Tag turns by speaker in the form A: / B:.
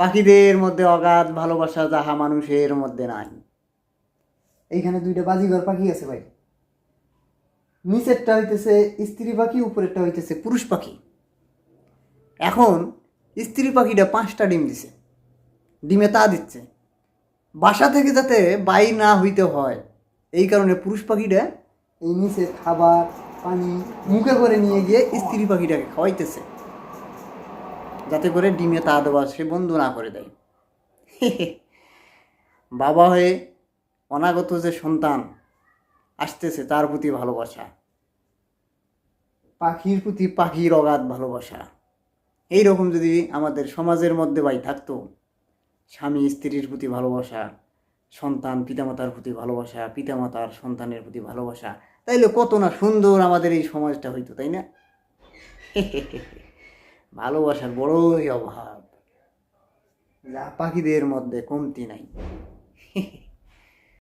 A: পাখিদের মধ্যে অগাধ ভালোবাসা যাহা মানুষের মধ্যে নাই। এইখানে দুইটা বাজিঘর পাখি আছে ভাই। নিচেরটা হইতেছে স্ত্রী পাখি, উপরেরটা হইতেছে পুরুষ পাখি। এখন স্ত্রী পাখিটা 5টা ডিম দিছে, ডিমে তা দিচ্ছে। বাসা থেকে যাতে বাইর না হইতে হয় এই কারণে পুরুষ পাখিটা এই নিচে খাবার পানি মুখে করে নিয়ে গিয়ে স্ত্রী পাখিটাকে খাওয়াইতেছে, যাতে করে ডিমে তা দেওয়া সে বন্ধ না করে দেয়। বাবা হয়ে অনাগত যে সন্তান আসতেছে তার প্রতি ভালোবাসা, পাখির প্রতি পাখির অগাধ ভালোবাসা, এইরকম যদি আমাদের সমাজের মধ্যে ভাই থাকতো, স্বামী স্ত্রীর প্রতি ভালোবাসা, সন্তান পিতামাতার প্রতি ভালোবাসা, পিতামাতার সন্তানের প্রতি ভালোবাসা, তাইলে কত না সুন্দর আমাদের এই সমাজটা হইতো, তাই না? ভালোবাসার বড়ই অভাব, যা পাখিদের মধ্যে কমতি নাই।